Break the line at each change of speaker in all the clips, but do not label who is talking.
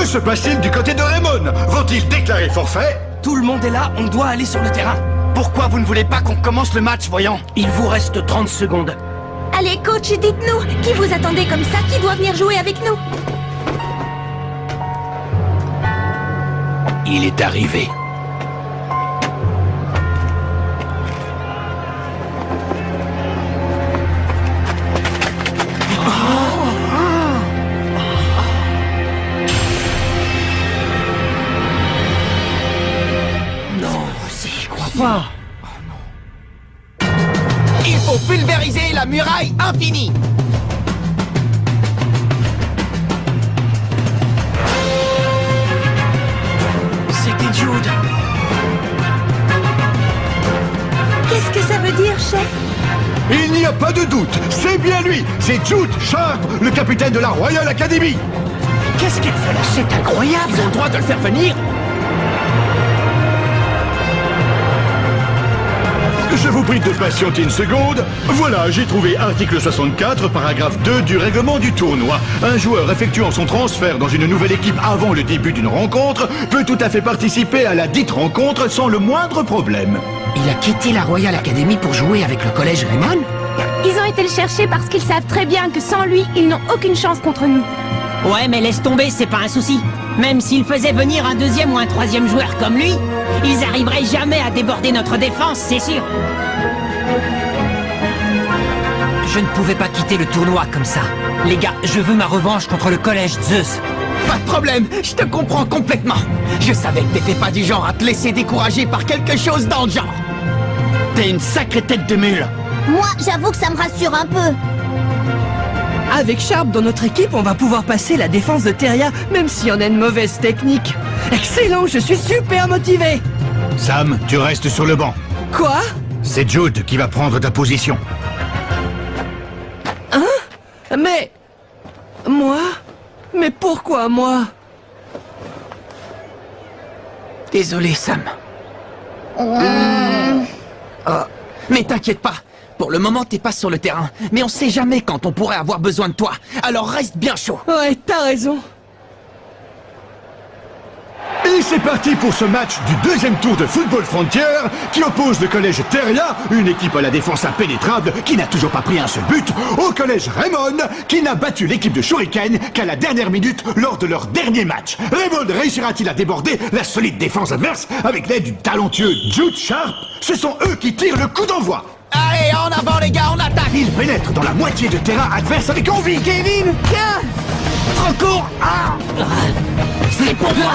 Que se passe-t-il du côté de Raymond? Vont-ils déclarer forfait?
Tout le monde est là, on doit aller sur le terrain.
Pourquoi vous ne voulez pas qu'on commence le match, voyons?
Il vous reste 30 secondes.
Allez, coach, dites-nous, qui vous attendez comme ça? Qui doit venir jouer avec nous?
Il est arrivé.
Pas.
Il faut pulvériser la muraille infinie.
C'était Jude.
Qu'est-ce que ça veut dire, chef?
Il n'y a pas de doute, c'est bien lui. C'est Jude Sharp, le capitaine de la Royal Academy.
Qu'est-ce qu'il fait là? C'est incroyable.
Ils ont le droit de le faire venir.
Je vous prie de patienter une seconde. Voilà, j'ai trouvé article 64, paragraphe 2 du règlement du tournoi. Un joueur effectuant son transfert dans une nouvelle équipe avant le début d'une rencontre peut tout à fait participer à la dite rencontre sans le moindre problème.
Il a quitté la Royal Academy pour jouer avec le collège Raymond?
Ils ont été le chercher parce qu'ils savent très bien que sans lui, ils n'ont aucune chance contre nous.
Ouais, mais laisse tomber, c'est pas un souci. Même s'ils faisaient venir un deuxième ou un troisième joueur comme lui, ils arriveraient jamais à déborder notre défense, c'est sûr.
Je ne pouvais pas quitter le tournoi comme ça. Les gars, je veux ma revanche contre le collège Zeus.
Pas de problème, je te comprends complètement. Je savais que t'étais pas du genre à te laisser décourager par quelque chose dans le genre. T'es une sacrée tête de mule.
Moi, j'avoue que ça me rassure un peu.
Avec Sharp dans notre équipe, on va pouvoir passer la défense de Teria, même si on a une mauvaise technique. Excellent, je suis super motivé.
Sam, tu restes sur le banc.
Quoi?
C'est Jude qui va prendre ta position.
Hein? Mais... Moi? Mais pourquoi moi?
Désolé, Sam. Mais t'inquiète pas. Pour le moment, t'es pas sur le terrain. Mais on sait jamais quand on pourrait avoir besoin de toi. Alors reste bien chaud.
Ouais, t'as raison.
Et c'est parti pour ce match du deuxième tour de Football Frontier qui oppose le collège Teria, une équipe à la défense impénétrable qui n'a toujours pas pris un seul but, au collège Raymond qui n'a battu l'équipe de Shuriken qu'à la dernière minute lors de leur dernier match. Raymond réussira-t-il à déborder la solide défense adverse avec l'aide du talentueux Jude Sharp? Ce sont eux qui tirent le coup d'envoi.
Allez, en avant les gars, on attaque.
Ils pénètrent dans la moitié de terrain adverse avec envie.
Kevin, tiens. Trop court. C'est pour moi.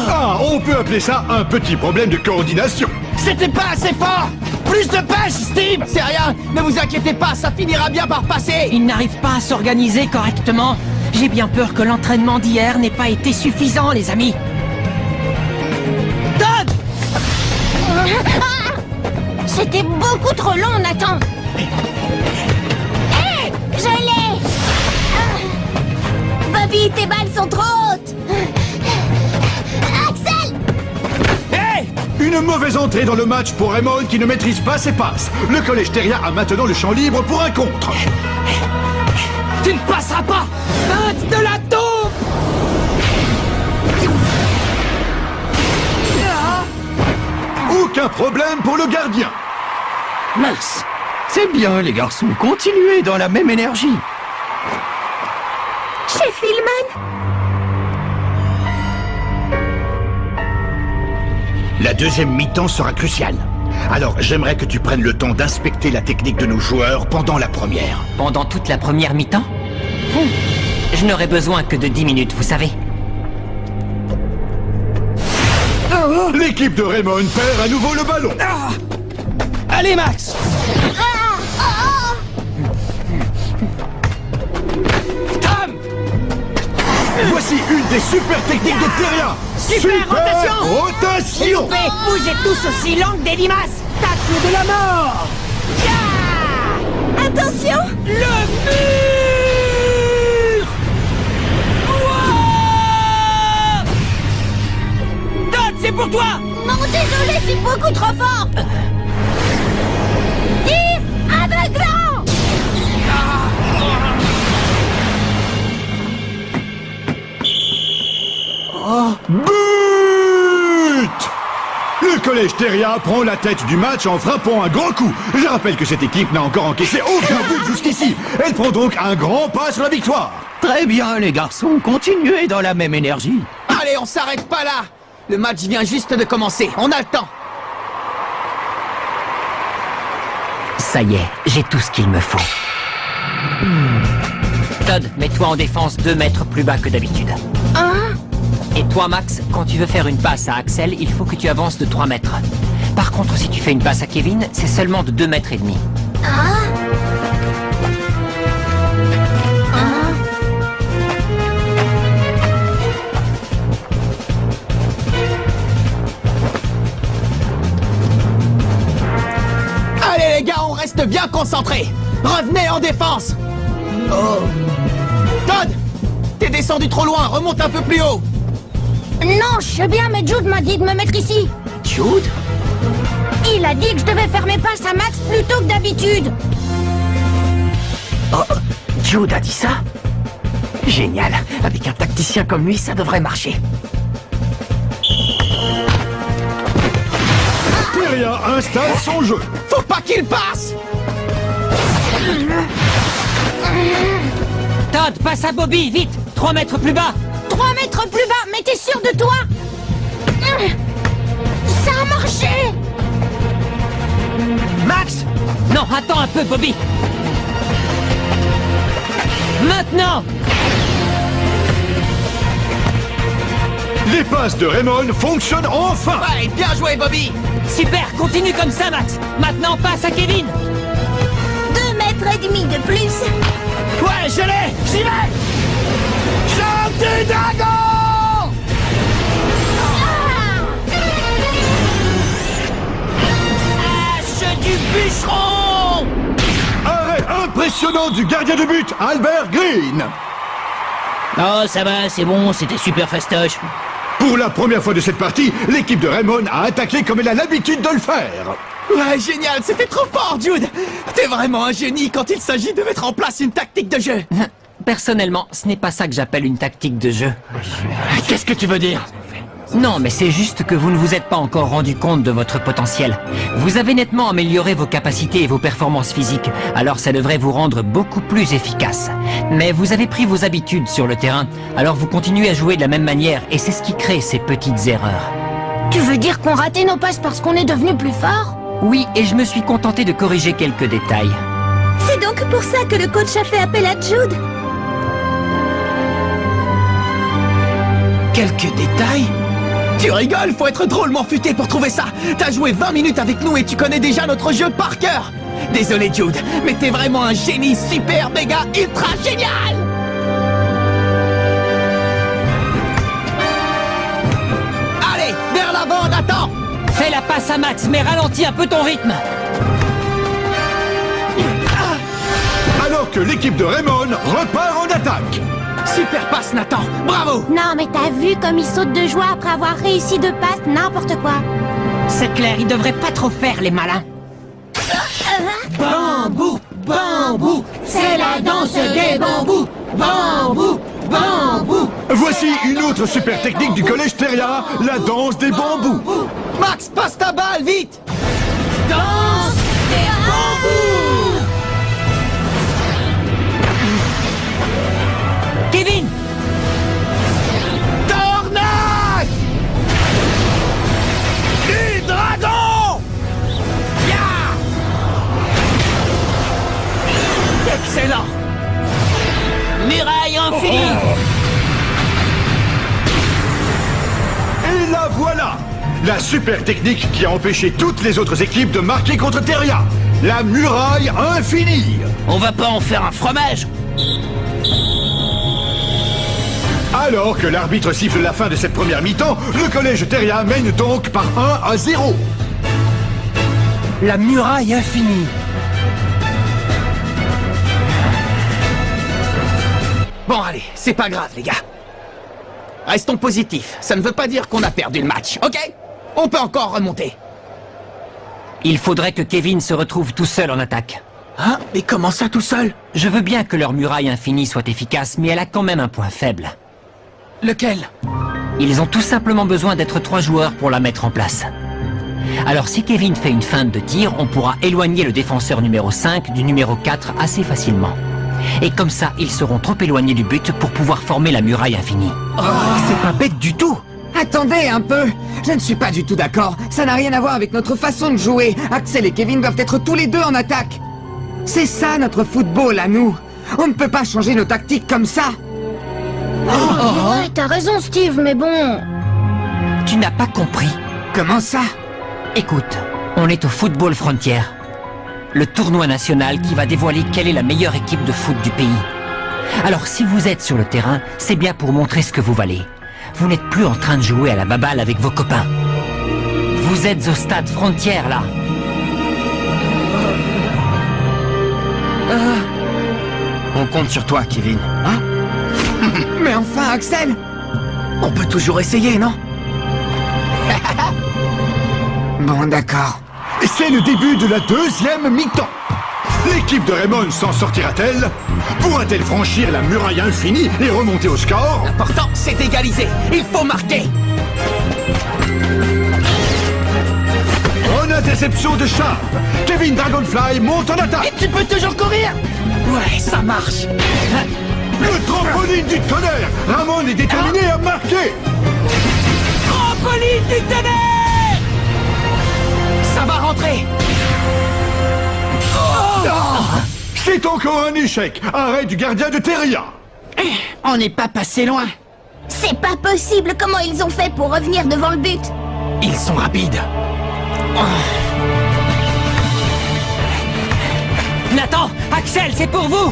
Ah, on peut appeler ça un petit problème de coordination.
C'était pas assez fort. Plus de pêche, Steve. C'est rien, ne vous inquiétez pas, ça finira bien par passer.
Ils n'arrivent pas à s'organiser correctement. J'ai bien peur que l'entraînement d'hier n'ait pas été suffisant, les amis.
Todd.
C'était beaucoup trop long, Nathan. Hé, je l'ai. Bobby, tes balles sont trop hautes. Axel.
Hey.
Une mauvaise entrée dans le match pour Raymond qui ne maîtrise pas ses passes. Le collège Teria a maintenant le champ libre pour un contre.
Tu ne passeras pas. Hâte de la taupe.
Aucun problème pour le gardien.
Mince. C'est bien, les garçons. Continuez dans la même énergie.
Chef Hillman.
La deuxième mi-temps sera cruciale. Alors, j'aimerais que tu prennes le temps d'inspecter la technique de nos joueurs pendant la première.
Pendant toute la première mi-temps? Je n'aurai besoin que de 10 minutes, vous savez.
L'équipe de Raymond perd à nouveau le ballon.
Allez, Max.
Tom.
Voici une des super techniques de Teria.
Super rotation.
rotation.
S'il vous plaît, bougez tous aussi lents que des limaces. Tacle de la mort.
Attention.
Le mur. Wow. Todd, c'est pour toi.
Non, désolé, c'est beaucoup trop fort. Tir aveuglant.
But! Le collège Theria prend la tête du match en frappant un grand coup. Je rappelle que cette équipe n'a encore encaissé aucun but jusqu'ici. Elle prend donc un grand pas sur la victoire.
Très bien, les garçons, continuez dans la même énergie.
Allez, on s'arrête pas là. Le match vient juste de commencer, on a le temps.
Ça y est, j'ai tout ce qu'il me faut. Todd, mets-toi en défense 2 mètres plus bas que d'habitude. Et toi, Max, quand tu veux faire une passe à Axel, il faut que tu avances de 3 mètres. Par contre, si tu fais une passe à Kevin, c'est seulement de 2 mètres et demi.
Allez les gars, on reste bien concentrés. Revenez en défense. Todd, t'es descendu trop loin, remonte un peu plus haut.
Non, je sais bien, mais Jude m'a dit de me mettre ici.
Jude?
Il a dit que je devais faire mes passes à Max plus tôt que d'habitude.
Jude a dit ça? Génial. Avec un tacticien comme lui, ça devrait marcher.
Theria installe son jeu.
Faut pas qu'il passe.
Todd, passe à Bobby, vite! 3 mètres plus bas!
3 mètres plus bas, mais t'es sûr de toi? Ça a marché!
Max! Non, attends un peu, Bobby! Maintenant!
Les passes de Raymond fonctionnent enfin.
Ouais, bien joué, Bobby.
Super, continue comme ça, Max! Maintenant, passe à Kevin!
2 mètres et demi de plus.
Ouais, je l'ai. J'y vais. Chante du dragon.
Hache du bûcheron!
Arrêt impressionnant du gardien de but, Albert Green.
Oh, ça va, c'est bon, c'était super fastoche.
Pour la première fois de cette partie, l'équipe de Raymond a attaqué comme elle a l'habitude de le faire.
Ouais, génial, c'était trop fort, Jude. T'es vraiment un génie quand il s'agit de mettre en place une tactique de jeu.
Personnellement, ce n'est pas ça que j'appelle une tactique de jeu.
Qu'est-ce que tu veux dire?
Non, mais c'est juste que vous ne vous êtes pas encore rendu compte de votre potentiel. Vous avez nettement amélioré vos capacités et vos performances physiques, alors ça devrait vous rendre beaucoup plus efficace. Mais vous avez pris vos habitudes sur le terrain, alors vous continuez à jouer de la même manière, et c'est ce qui crée ces petites erreurs.
Tu veux dire qu'on ratait nos passes parce qu'on est devenu plus fort?
Oui, et je me suis contenté de corriger quelques détails.
C'est donc pour ça que le coach a fait appel à Jude?
Quelques détails? Tu rigoles, faut être drôlement futé pour trouver ça. T'as joué 20 minutes avec nous et tu connais déjà notre jeu par cœur. Désolé Jude, mais t'es vraiment un génie super méga ultra génial. Allez, vers l'avant, Nathan.
Fais la passe à Max, mais ralentis un peu ton rythme!
Alors que l'équipe de Raymond repart en attaque.
Super passe, Nathan. Bravo.
Non, mais t'as vu comme il saute de joie après avoir réussi 2 passes, n'importe quoi.
C'est clair, ils devraient pas trop faire les malins.
Bambou, bambou, c'est la danse des bambous. Bambou, bambou.
Voici une autre super technique du collège Theria, la danse des bambous.
Max, passe ta balle, vite. Danse des bambous.
Kevin!
Tornade du dragon. Ya. Excellent.
Muraille infinie!
Et la voilà, la super technique qui a empêché toutes les autres équipes de marquer contre Theria. La muraille infinie.
On va pas en faire un fromage?
Alors que l'arbitre siffle la fin de cette première mi-temps, le collège Theria mène donc par 1-0.
La muraille infinie. Bon, allez, c'est pas grave, les gars. Restons positifs. Ça ne veut pas dire qu'on a perdu le match, ok? On peut encore remonter.
Il faudrait que Kevin se retrouve tout seul en attaque.
Hein? Mais comment ça, tout seul?
Je veux bien que leur muraille infinie soit efficace, mais elle a quand même un point faible.
Lequel?
Ils ont tout simplement besoin d'être 3 joueurs pour la mettre en place. Alors si Kevin fait une feinte de tir, on pourra éloigner le défenseur numéro 5 du numéro 4 assez facilement. Et comme ça, ils seront trop éloignés du but pour pouvoir former la muraille infinie.
C'est pas bête du tout. Attendez un peu. Je ne suis pas du tout d'accord. Ça n'a rien à voir avec notre façon de jouer. Axel et Kevin doivent être tous les deux en attaque. C'est ça notre football à nous. On ne peut pas changer nos tactiques comme ça.
Ouais, t'as raison, Steve, mais bon...
Tu n'as pas compris.
Comment ça?
Écoute, on est au Football Frontier, le tournoi national qui va dévoiler quelle est la meilleure équipe de foot du pays. Alors si vous êtes sur le terrain, c'est bien pour montrer ce que vous valez. Vous n'êtes plus en train de jouer à la baballe avec vos copains. Vous êtes au stade Frontier, là.
On compte sur toi, Kevin. Hein? Mais enfin, Axel! On peut toujours essayer, non? Bon, d'accord.
C'est le début de la deuxième mi-temps. L'équipe de Raymond s'en sortira-t-elle? Pourra-t-elle franchir la muraille infinie et remonter au score?
L'important, c'est d'égaliser. Il faut marquer.
Bonne interception de Sharp. Kevin Dragonfly monte en attaque.
Tu peux toujours courir? Ouais, ça marche.
Le trampoline du tonnerre. Ramon est déterminé à marquer.
Trampoline du tonnerre! Ça va rentrer.
C'est encore un échec. Arrêt du gardien de Terria.
On n'est pas passé loin.
C'est pas possible. Comment ils ont fait pour revenir devant le but?
Ils sont rapides.
Nathan, Axel, c'est pour vous.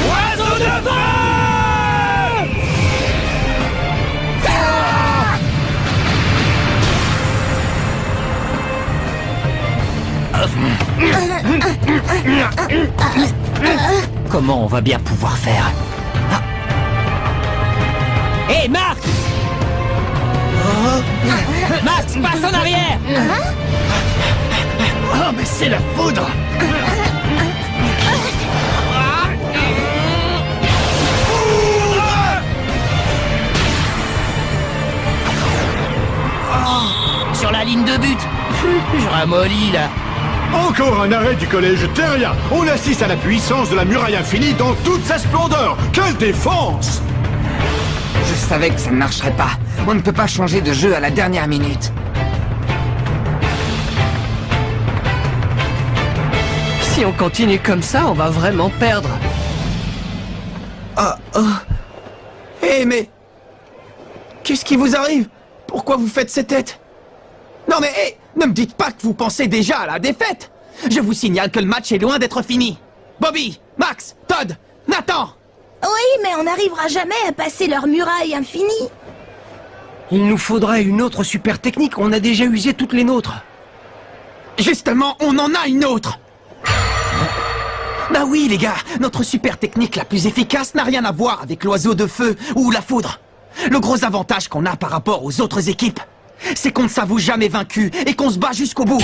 Oiseau de feu!
Comment on va bien pouvoir faire?
Hé, Max! Max, passe en arrière!
Oh, mais c'est la foudre!
Sur la ligne de but! Je ramollis, là!
Encore un arrêt du collège Terria. On assiste à la puissance de la muraille infinie dans toute sa splendeur. Quelle défense!
Je savais que ça ne marcherait pas. On ne peut pas changer de jeu à la dernière minute.
Si on continue comme ça, on va vraiment perdre.
Hé, mais... Qu'est-ce qui vous arrive? Pourquoi vous faites ces têtes? Non mais, hé, ne me dites pas que vous pensez déjà à la défaite. Je vous signale que le match est loin d'être fini. Bobby, Max, Todd, Nathan!
Oui, mais on n'arrivera jamais à passer leur muraille infinie.
Il nous faudrait une autre super technique, on a déjà usé toutes les nôtres.
Justement, on en a une autre. Bah oui, les gars, notre super technique la plus efficace n'a rien à voir avec l'oiseau de feu ou la foudre. Le gros avantage qu'on a par rapport aux autres équipes, c'est qu'on ne s'avoue jamais vaincu et qu'on se bat jusqu'au bout.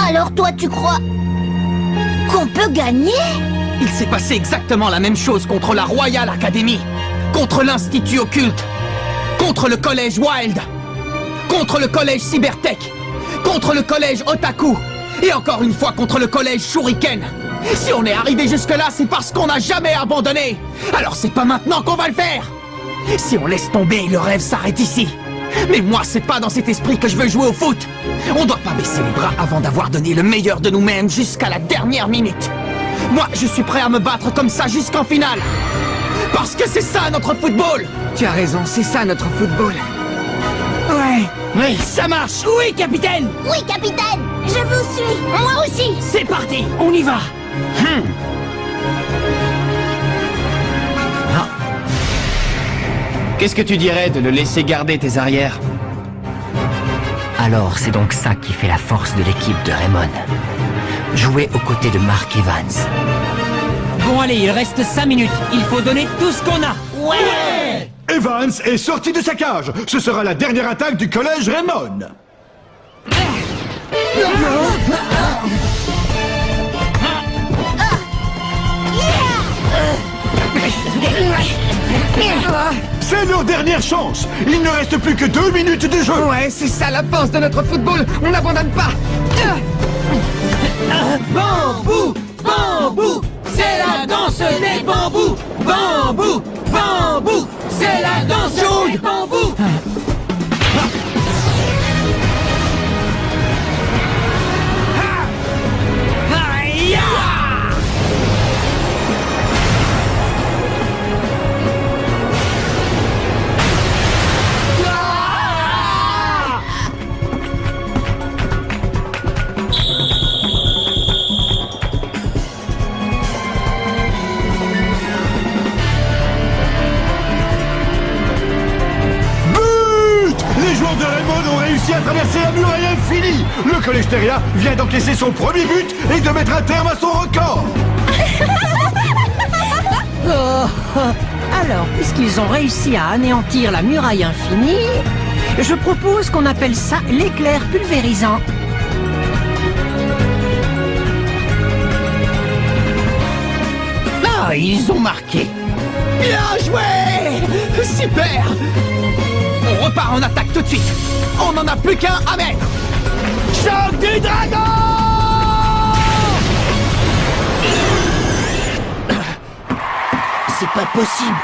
Alors toi, tu crois qu'on peut gagner?
Il s'est passé exactement la même chose contre la Royal Academy, contre l'Institut Occulte, contre le collège Wild, contre le collège Cybertech, contre le collège Otaku, et encore une fois contre le collège Shuriken. Si on est arrivé jusque-là, c'est parce qu'on n'a jamais abandonné. Alors c'est pas maintenant qu'on va le faire. Si on laisse tomber, le rêve s'arrête ici. Mais moi, c'est pas dans cet esprit que je veux jouer au foot. On doit pas baisser les bras avant d'avoir donné le meilleur de nous-mêmes jusqu'à la dernière minute. Moi, je suis prêt à me battre comme ça jusqu'en finale. Parce que c'est ça notre football. Tu as raison, c'est ça notre football. Ouais.
Oui, ça marche! Oui, capitaine!
Oui, capitaine, je vous suis. Moi aussi.
C'est parti, on y va!
Qu'est-ce que tu dirais de le laisser garder tes arrières?
Alors c'est donc ça qui fait la force de l'équipe de Raymond. Jouer aux côtés de Mark Evans.
Bon allez, il reste 5 minutes. Il faut donner tout ce qu'on a.
Ouais.
Evans est sorti de sa cage. Ce sera la dernière attaque du collège Raymond. C'est leur dernière chance. Il ne reste plus que 2 minutes de jeu.
Ouais, c'est ça la force de notre football. On n'abandonne pas.
Bambou, bambou, c'est la danse des bambous. Bambou, bambou, c'est la danse des bambous.
De Raymond ont réussi à traverser la muraille infinie. Le collège Teria vient d'encaisser son premier but et de mettre un terme à son record.
Alors, puisqu'ils ont réussi à anéantir la muraille infinie, je propose qu'on appelle ça l'éclair pulvérisant.
Ah, ils ont marqué. Bien joué. Super. On repart en attaque tout de suite. On n'en a plus qu'un à mettre. Choc du dragon!
C'est pas possible.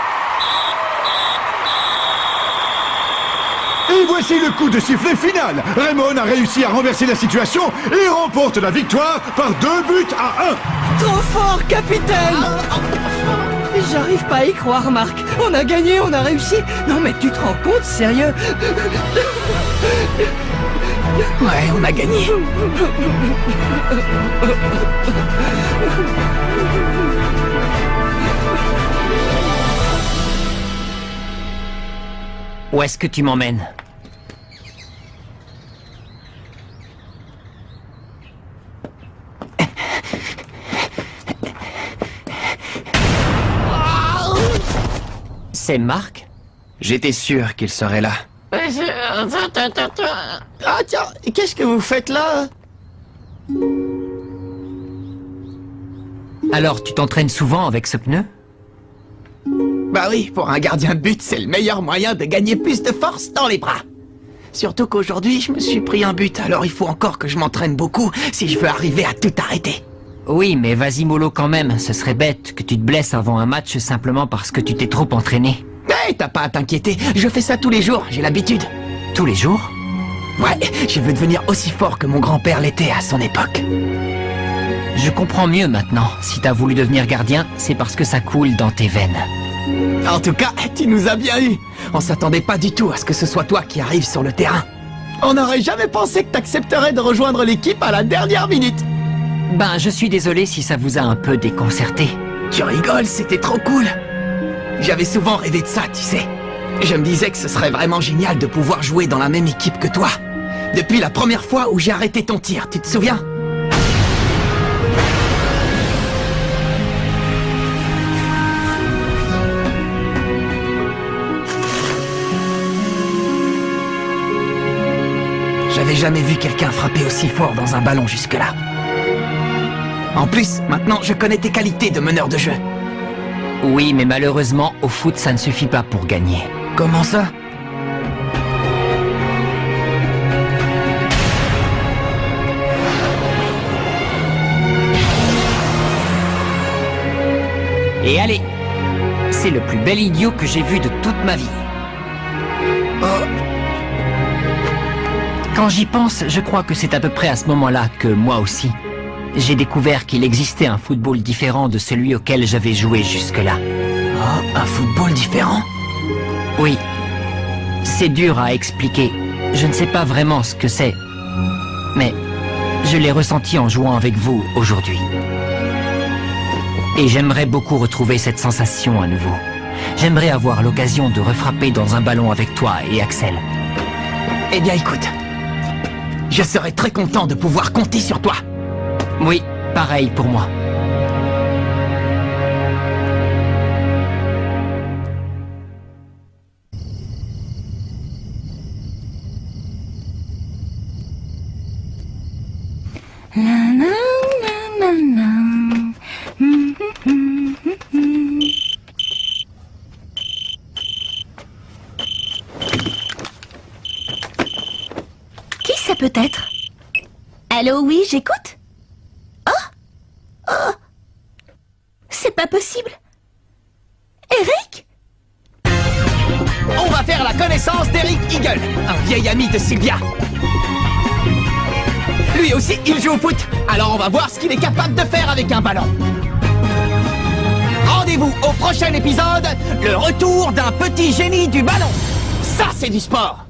Et voici le coup de sifflet final. Raymond a réussi à renverser la situation et remporte la victoire par 2 buts à 1.
Trop fort, capitaine. J'arrive pas à y croire, Marc. On a gagné, on a réussi. Non, mais tu te rends compte, sérieux?
Ouais, on a gagné.
Où est-ce que tu m'emmènes? C'est Marc?
J'étais sûr qu'il serait là. Ah tiens, qu'est-ce que vous faites là?
Alors, tu t'entraînes souvent avec ce pneu?
Bah oui, pour un gardien de but, c'est le meilleur moyen de gagner plus de force dans les bras. Surtout qu'aujourd'hui, je me suis pris un but, alors il faut encore que je m'entraîne beaucoup si je veux arriver à tout arrêter.
Oui, mais vas-y mollo quand même, ce serait bête que tu te blesses avant un match simplement parce que tu t'es trop entraîné.
Hey, t'as pas à t'inquiéter, je fais ça tous les jours, j'ai l'habitude.
Tous les jours?
Ouais, je veux devenir aussi fort que mon grand-père l'était à son époque.
Je comprends mieux maintenant. Si t'as voulu devenir gardien, c'est parce que ça coule dans tes veines.
En tout cas, tu nous as bien eu. On s'attendait pas du tout à ce que ce soit toi qui arrives sur le terrain. On n'aurait jamais pensé que t'accepterais de rejoindre l'équipe à la dernière minute.
Ben, je suis désolé si ça vous a un peu déconcerté.
Tu rigoles, c'était trop cool. J'avais souvent rêvé de ça, tu sais. Je me disais que ce serait vraiment génial de pouvoir jouer dans la même équipe que toi. Depuis la première fois où j'ai arrêté ton tir, tu te souviens? J'avais jamais vu quelqu'un frapper aussi fort dans un ballon jusque-là. En plus, maintenant, je connais tes qualités de meneur de jeu.
Oui, mais malheureusement, au foot, ça ne suffit pas pour gagner.
Comment ça?
Et allez, c'est le plus bel idiot que j'ai vu de toute ma vie. Quand j'y pense, je crois que c'est à peu près à ce moment-là que moi aussi, j'ai découvert qu'il existait un football différent de celui auquel j'avais joué jusque-là.
Oh, un football différent?
Oui. C'est dur à expliquer. Je ne sais pas vraiment ce que c'est. Mais je l'ai ressenti en jouant avec vous aujourd'hui. Et j'aimerais beaucoup retrouver cette sensation à nouveau. J'aimerais avoir l'occasion de refrapper dans un ballon avec toi et Axel.
Eh bien écoute, je serais très content de pouvoir compter sur toi.
Oui, pareil pour moi.
ça peut être? Allô, oui, j'écoute? Oh! C'est pas possible. Eric?
On va faire la connaissance d'Eric Eagle, un vieil ami de Sylvia. Lui aussi, il joue au foot. Alors on va voir ce qu'il est capable de faire avec un ballon. Rendez-vous au prochain épisode, le retour d'un petit génie du ballon. Ça, c'est du sport.